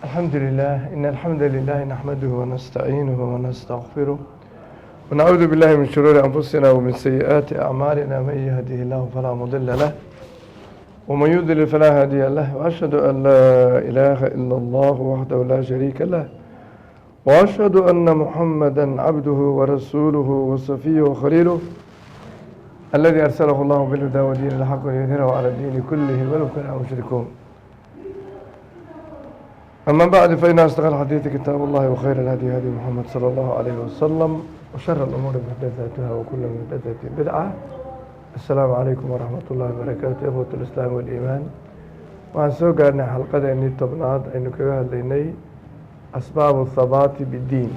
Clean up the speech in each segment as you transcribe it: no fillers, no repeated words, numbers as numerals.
الحمد لله إن الحمد لله نحمده ونستعينه ونستغفره ونعوذ بالله من شرور أنفسنا ومن سيئات أعمالنا من يهده الله فلا مضل له ومن يضلل فلا هادي له وأشهد أن لا إله إلا الله وحده لا شريك له وأشهد أن محمدا عبده ورسوله وصفيه وخليله الذي أرسله الله بالهدى ودين الحق ليظهره على الدين كله ولو كره المشركون. أما بعد فإن أصدق الحديث كتاب الله وخير الهدي هدي محمد صلى الله عليه وسلم وشر الأمور محدثاتها وكل محدثة بدعة. السلام عليكم ورحمة الله وبركاته. إخوة الإسلام والإيمان. waxaan soo gaarnay xalqadeennii tobnaad aynu kaga hadlaynay asbaabu thabaati biddiin.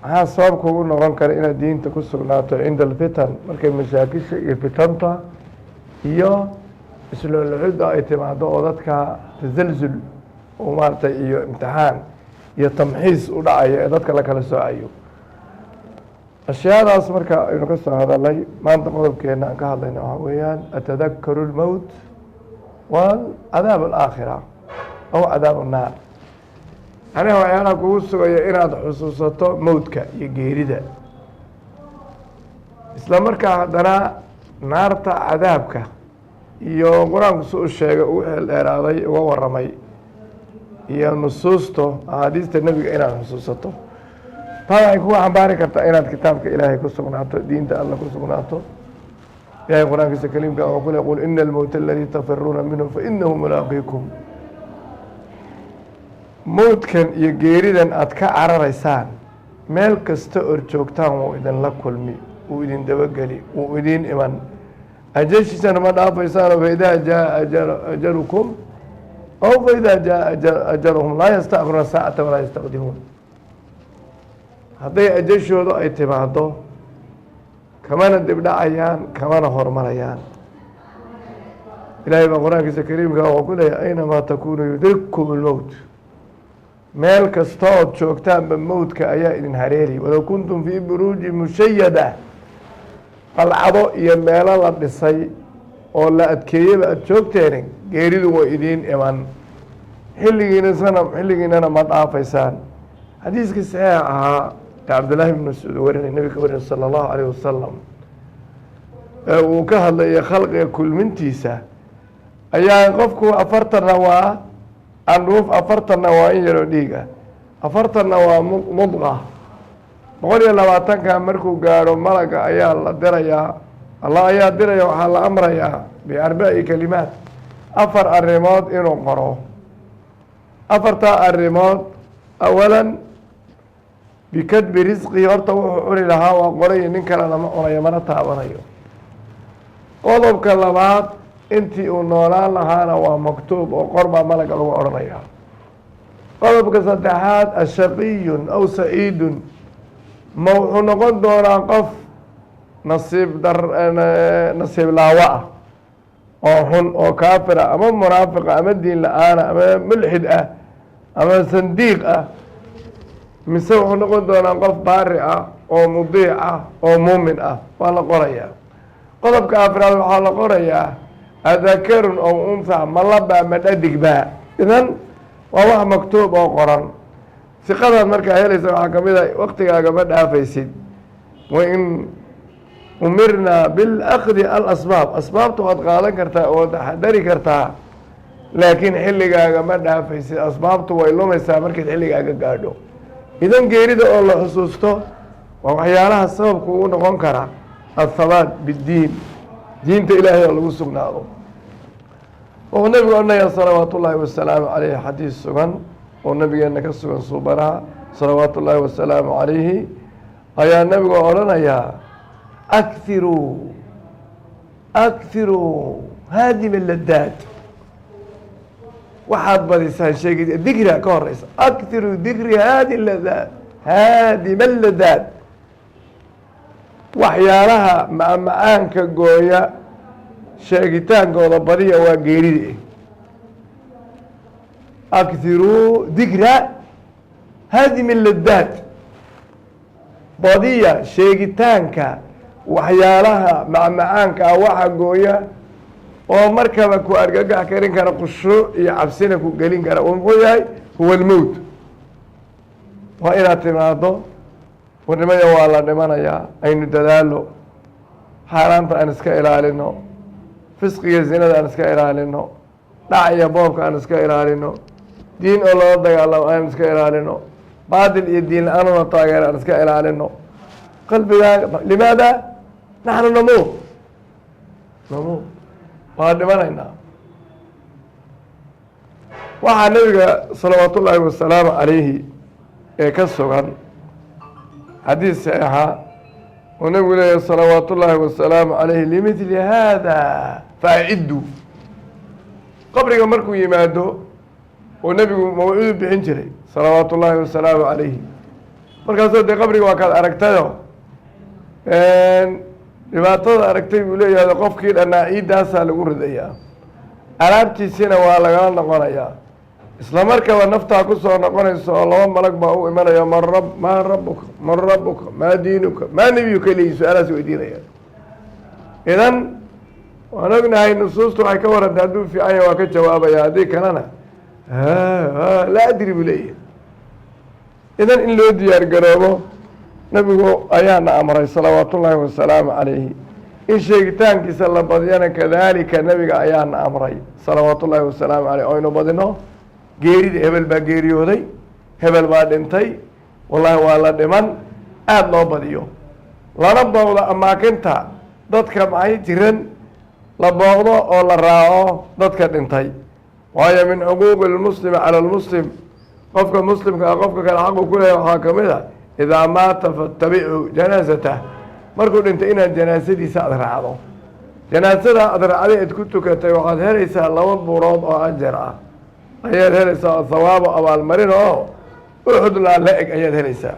maxaa sababka ugu noqon kara inaad diinta ku sugnaato cinda alfitan markay mashaakisha iyo fitanta iyo isloolaxidda ay timaado oo dadka tasalsul oo maaragtay iyo imtixaan iyo tamxiis u dhacayo ee dadka la kala soocayo. ashyaadaas marka aynu ka soo hadalnay maanta qodobkeena aan ka hadlayna waxaa weeyaan atadakaru lmowt waalcadaab alaakhira aw cadaab annaar. aniga waxyaalaha kugu sugaya inaad xusuusato mowdka iyo geerida, isla markaa haddana naarta cadaabka iyo qur-aanku si u sheegay ugu xeeldheeraaday uga waramay iyo nusuusto axaadiista nebiga inaad xusuusato. taa waxay kugu xambaari kartaa inaad kitaabka ilaahay ku sugnaato, diinta alla ku sugnaato. ilahay qur-aankiisa kaliimka wuxuu ku le qul ina almowta aladii tafiruuna minhu fainahu mulaaqiikum. mowdkan iyo geeridan aada ka cararaysaan meel kasta or joogtaan wuu idinla kulmi, wuu idin dabageli, wuu idin iman. ajashiisana ma dhaafaysaano faidaa jaa ajalukum aw faidaa jaa ajaluhum laa yastaakiruuna saacata walaa yastaqdimuun. hadday ajashoodu ay timaado kamana dibdhacayaan kamana hormarayaan. ilaahay baa qur-aankiisa kariimka wuxuu ku leeyahy aynamaa takuunu yudrikkum lmowt. meel kasta ood joogtaanba mowdka ayaa idin hareeri. walow kuntum fii buruuji mushayada, qalcado iyo meelo la dhisay oo la adkeeyaba aada joogteen, geeridu way idiin iman, xilligiinana ma dhaafaysaan. xadiiskii saxiix ahaa cabdillaahi ibn mascuud warinay nabiga warinay sala allahu calayh wasalam ee uu ka hadlayay khalqiga kulmintiisa ayaa qofku 40 waa andhuuf, 40 waa in yaroo dhiiga, 40 waa mudqa. 120 markuu gaadho malaga ayaa la dirayaa, allah ayaa diraya, waxaa la amrayaa biarbaci kalimaat, 4 arrimood inuu qoro. 4taa arrimood awalan bikadbi risqii, horta wuxuu cuni lahaa waa qorayo, nin kale lama cunayo mana taabanayo. qodobka labaad intii uu noolaan lahaana waa maktuub oo qorbaa malaga lagu odhanaya. qodobka saddexaad ashaqiyun aw saciidun, ma wuxuu noqon doonaa qof nasiib laawo ah oo xun oo kaafira ama munaafiqa ama diin la-aana ama mulxid ah ama sandiiq ah, mise wuxuu noqon doonaa qof baari ah oo mudiic ah oo muumin ah. waa la qorayaa. qodobka afraad waxaa la qorayaa adakarun ow unha, ma labaa ma dhadigbaa. idan waa wax maktuub oo qoran. siqadaad markaa helaysa waxaa kamid a waktigaaga ma dhaafaysid. wain umirnaa bilakdi alasbaab, asbaabta waad qaadan kartaa oo taxadari kartaa, laakiin xilligaaga ma dhaafaysid. asbaabtu way lumaysaa markayd xilligaaga gaadho. idan geerida oo la xusuusto waa waxyaalaha sababka ugu noqon kara athabaat biddiin, diinta ilaahay oo lagu sugnaado. wuxuu nabigu odhanaya salawaatu ullaahi wasalaamu calayhi, xadiis sugan oo nabigeena ka sugan suubanaha salawaatu ullaahi wasalaamu calayhi ayaa nabigu odhanayaa akthiruu haadima ladaad. waxaad badisaan sheegi dikriga ka horeysa, akthiruu dikri haadima ladaad. waxyaalaha macmacaanka gooya sheegitaankooda badiya waa geerida. akthiruu dikra haadimi ladaad, badiya sheegitaanka waxyaalaha macmacaanka ah waxa gooya oo markaba ku argagax karin kara, khushuuc iyo cabsina ku gelin kara. oo muxuu yahay huwa almowt waa inaad timaado warnimada waa la dhimanayaa aynu dadaalo xaaraanta aan iska ilaalino fisqiga zinada aan iska ilaalino dhac iyo boobka aan iska ilaalino diin oo lala dagaalamo aan iska ilaalino baadil iyo diin la-aanuna taageer aan iska ilaalino qalbigaa limaada naxnu namuut waa dhimanaynaa waxaa nebiga salawaat ullaahi wasalaamu calayhi ee ka sugan xadiis saxiixa oo nebigu leeyahy salawaat ullaahi wasalaamu calayhi limidli haada faaciddu qabriga markuu yimaado oo nebigu mawcuudu bixin jiray salawaat ullaahi wasalaamu calayhi markaasoo dee qabriga waa kaad aragtayo dhibaatada aragtay buu leeyahay qofkii dhannaa ciiddaasaa lagu ridayaa alaabtiisina waa lagala noqonayaa isla markaba naftaa ku soo noqonayso oo laba malag baa u imanaya maa rabuka man rabuka maa diinuka maa nebiyuka leeyihi su-aalahaas weydiinaya idan waan ognahay nusuustu waxay ka warantay hadduu fiican yahay waa ka jawaabaya haddii kalena laa adri buu leeyahay idan in loo diyaar garoobo nabigu ayaana amray salawaat ullaahi wasalaamu calayhi in sheegitaankiisa la badiyana kadaalika nabiga ayaana amray salawaat ullaahi wasalaamu caleyh oynu badino geerida hebel baa geeriyooday hebel baa dhintay wallaahi waa la dhiman aada loo badiyo lana booqdo amaakinta dadka maxay jiran la booqdo oo la raaco dadka dhintay waayo min xuquuqi lmuslimi cala lmuslim qofka muslimka ah qofka kale xaqu ku leeyahy waxaa kamid a idaa maata fattabicu janaasatah markuu dhintay inaad janaasadiisa aada raacdo janaasada aada raacday aad ku tukatay waxaad helaysaa 2 buurood oo ajar ah ayaad helaysaa thawaabo abaalmarin oo uxudlaa la eg ayaad helaysaa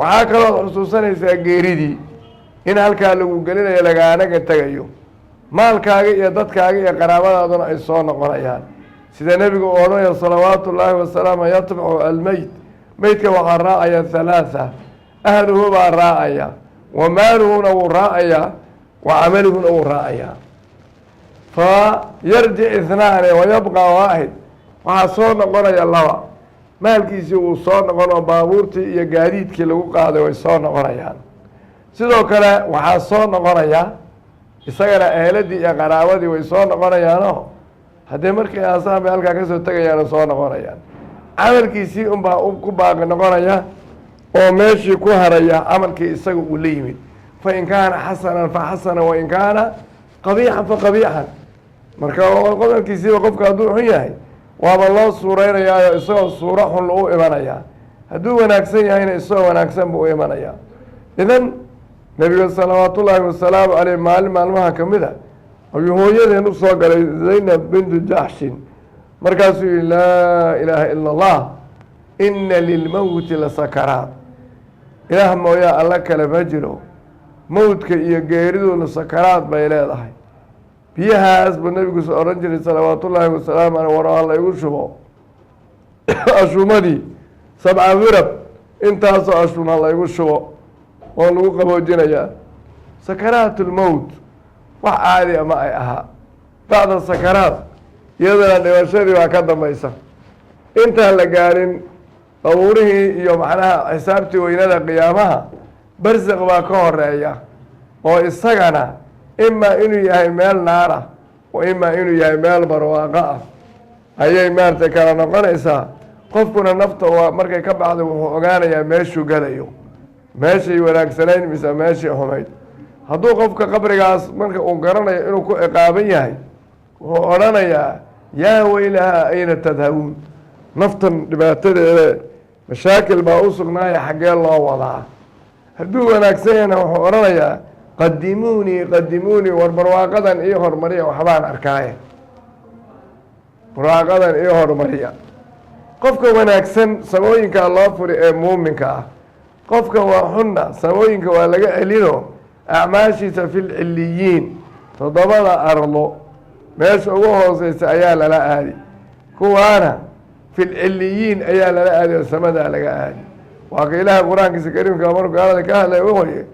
waxaa kalooad xusuusanaysaa geeridii in halkaa lagu gelinayo lagaanaga tegayo maalkaaga iyo dadkaaga iyo qaraabadaaduna ay soo noqonayaan sida nebigu u odhanaya salawaatu ullaahi wasalaamu yatbacu almeyt meydka waxaa raacaya 3 ahluhu baa raacaya wa maaluhuna wuu raacayaa wa camaluhuna wuu raacayaa fa yarjic 2 wayabqa waaxid waxaa soo noqonaya 2 maalkiisii wuu soo noqon oo baabuurtii iyo gaadiidkii lagu qaaday way soo noqonayaan sidoo kale waxaa soo noqonaya isagana eheladii iyo qaraabadii way soo noqonayaanoo haddee markii aasaan bay halkaa kasoo tegayaan oo soo noqonayaan camalkiisii unbaa ku baaqi noqonaya oo meeshii ku haraya camalkii isaga uu la yimid fa in kaana xasanan fa xasana wain kaana qabiixan fa qabiixan marka qodalkiisiiba qofka hadduu xun yahay waaba loo suureynayaayo isagoo suuro xun u imanayaa hadduu wanaagsan yahayna isagoo wanaagsan buu u imanayaa idan nebiga salawaat ullaahi wasalaamu caleyh maalin maalmaha kamid a ayuu hooyadeen usoo galay zaynab bintu jaxshin markaasuu yihi laa ilaaha ila allah ina lilmowti la sakaraat ilaah mooyaa alla kale ma jiro mowdka iyo geeriduna sakaraad bay leedahay biyahaas buu nebigu odhan jiray salawaat ullaahi wasalaamu caleyh war alla igu shubo ashuumadii 7 wirab intaasoo ashuuma la igu shubo oo lagu qaboojinayaa sakaraat lmowt wax caadi ama ay ahaa bacda sakaraat iyadana dhimashadii baa ka dambaysa intaan la gaarin qabuurihii iyo macnaha xisaabtii weynada qiyaamaha barsaq baa ka horeeya oo isagana imaa inuu yahay meel naar ah wa imaa inuu yahay meel barwaaqo ah ayay maaragtay kala noqonaysaa qofkuna nafta markay ka baxday wuxuu ogaanayaa meeshuu galayo meeshay wanaagsanayn mise meeshii xumayd hadduu qofka qabrigaas marka uu garanayo inuu ku ciqaaban yahay wuxuu odhanayaa yaa weylaha ayna tadhabuun naftan dhibaatadeeda mashaakil baa u sugnaaya xaggee loo wadaa hadduu wanaagsan yahna wuxuu odhanayaa qadimuunii war barwaaqadan io hormariya waxbaan arkaaye barwaaqadan io hormariya qofka wanaagsan samooyinkaa loo furi ee muuminka ah qofka waa xunna samooyinka waa laga celino acmaashiisa fi lciliyiin 7 ardo meesha ugu hooseysa ayaa lala aadi kuwaana fi lciliyiin ayaa lala aadi oo samadaa laga aadi waa ka ilaaha qur-aankiisa kariimka markuu gaalada ka hadlay wuxuu yihi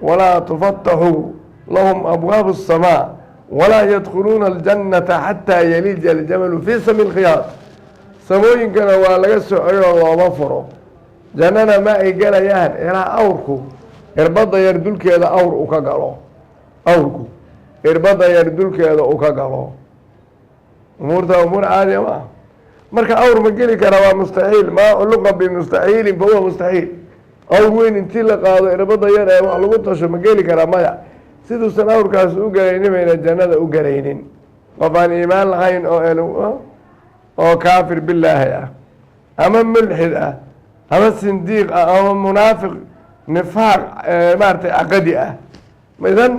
walaa tufataxuu lahum abwaabu الsamaa walaa yadkhuluuna aljannata xataa yalija aljamalu fii sami lkhiyaad samooyinkana waa laga socayoo looma furo jannana ma ay gelayaan ilaa awrku irbadda yar dulkeeda awr u ka galo awrku irbadda yar dulkeeda u ka galo umuurta umuur caadiya ma ah marka awr ma geli karaa waa mustaxiil maa culuqa bimustaxiilin fa huwa mustaxiil awr weyn intii la qaado irbadda yar ee wax lagu tasho ma geli karaa maya siduusan awrkaas u gelaynin bayna jannada u gelaynin qof aan iimaan lahayn oo kaafir bilaahi ah ama mulxid ah ama sindiiq ah ama munaafiq nifaaq maaragtay caqadi ah idan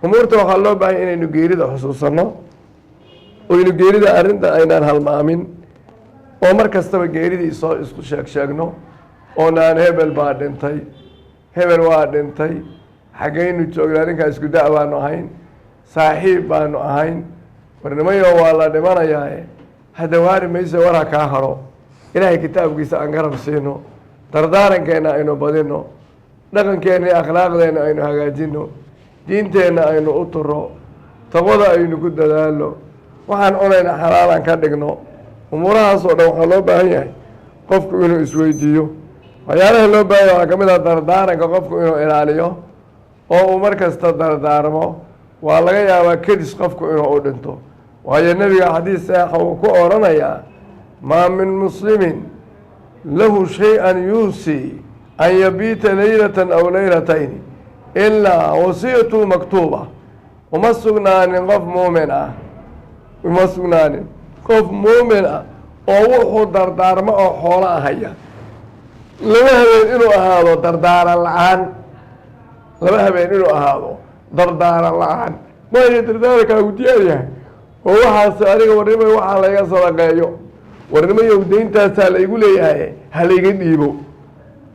umuurta waxaa loo baahanya inaynu geerida xusuusanno oynu geerida arrinta aynaan halmaamin oo mar kastaba geeridii soo isku sheegno oonaan hebel baa dhintay hebel waa dhintay xaggaynu joognaa ninkaa isku da' baanu ahayn saaxiib baanu ahayn warnimayo waa la dhimanayaae hadawaari mayse waraa kaa haro ilaahay kitaabkiisa aan garab siino dardaarankeena aynu badino dhaqankeenna iyo akhlaaqdeena aynu hagaajino diinteenna aynu u turo taqwada aynu ku dadaalo waxaan cunayna xalaalaan ka dhigno umuurahaasoo dhan waxaa loo baahan yahay qofku inuu isweydiiyo waxyaalaha loo baahan yahay waxaa ka mid ah dardaaranka qofku inuu ilaaliyo oo uu mar kasta dardaarmo waa laga yaabaa kedis qofku inuu u dhinto waayo nebiga xadiis saexa uu ku oranayaa maa min muslimin lahu shay-an yuusii an yabiita leylatan aw leylatayn ilaa wasiyatu maktuuba uma sugnaanin qof muumin ah uma sugnaanin qof muumin ah oo wuxuu dardaarmo oo xoolo ahaya laba habeen inuu ahaado dardaaran la-aan laba habeen inuu ahaado dardaaran la-aan waayo dardaarankaa u diyaar yahay oo waxaas aniga warnimay waxaa layga sadaqeeyo warnimayow deyntaasaa laygu leeyahay ha layga dhiibo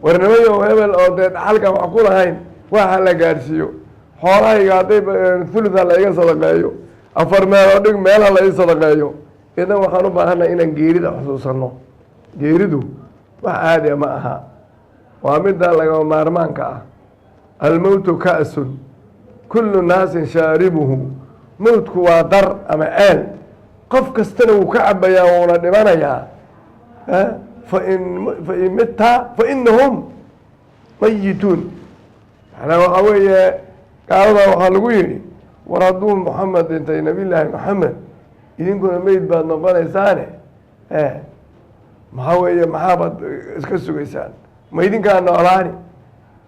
warnimayow hebel oo dee dhaxalkan wax ku lahayn waxa la gaadhsiiyo xoolahayga hadday thulutha layga sadaqeeyo 4 meeloo dhig meelha la ii sadaqeeyo idan waxaan u baahanay inaan geerida xusuusanno geeridu wax caadiya ma aha waa midda lagama maarmaanka ah almowtu ka'sun kullu naasin shaaribuhu mowtku waa dar ama ceel qof kastana wuu ka cabayaa wuuna dhimanayaa fain mitta fainahum mayituun manaa waxaa weeye gaalada waxaa lagu yidhi war hadduu moxamed dhintay nabiyllaahi moxamed idinkuna meyd baad noqonaysaane maxaa weeye maxaabaad iska sugaysaan ma idinkaa noolaani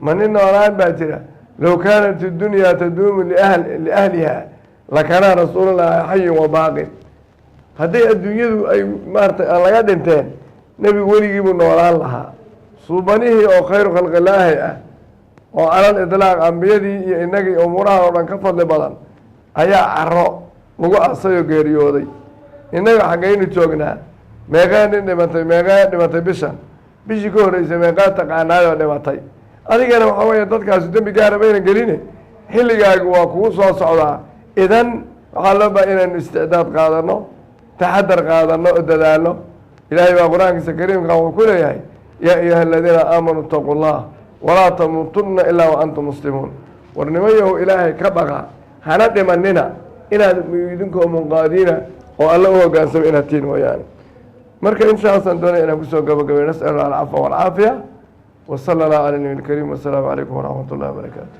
ma nin noolaan baa jira low kaanat idunyaa taduumu liahliha lakanaa rasuulullaahi xayin wa baaqin hadday adduunyadu ay maaratay aan laga dhinteen nebigu weligiibuu noolaan lahaa suubanihii oo khayru khalqilaahi ah oo calal idlaaq ambiyadii iyo inagii umuuraha oo dhan ka fadli badan ayaa caro lagu asayoo geeriyooday innaga xaggaynu joognaa meeqaa nin dhimatay meeqaa dhimatay bishan bishii ka horreysay meeqaa taqaanaayoo dhimatay adigana waxaa weeye dadkaasi dembi gaara bayna geline xilligaagu waa kugu soo socdaa idan waxaa loo baaha inaynu isticdaad qaadano taxadar qaadano oo dadaalo ilaahay baa qur-aankiisa kariimka wuxuu ku leeyahay yaa ayuha aladiina aamanuu itaquu llah walaa tamuutunna ilaa wa antum muslimuun warnimayahu ilaahay ka baqa hana dhimanina inaad idinkoo munqaadiina oo alla u hogaansamo inaad tiin mooyaane marka inshaasaan doonaya inaan kusoo gabagabay nas'al allah alcafa walcaafiya wasala allah cala nabi lkariim wasalaamu calaykum waraxmat ullahi wabarakaatu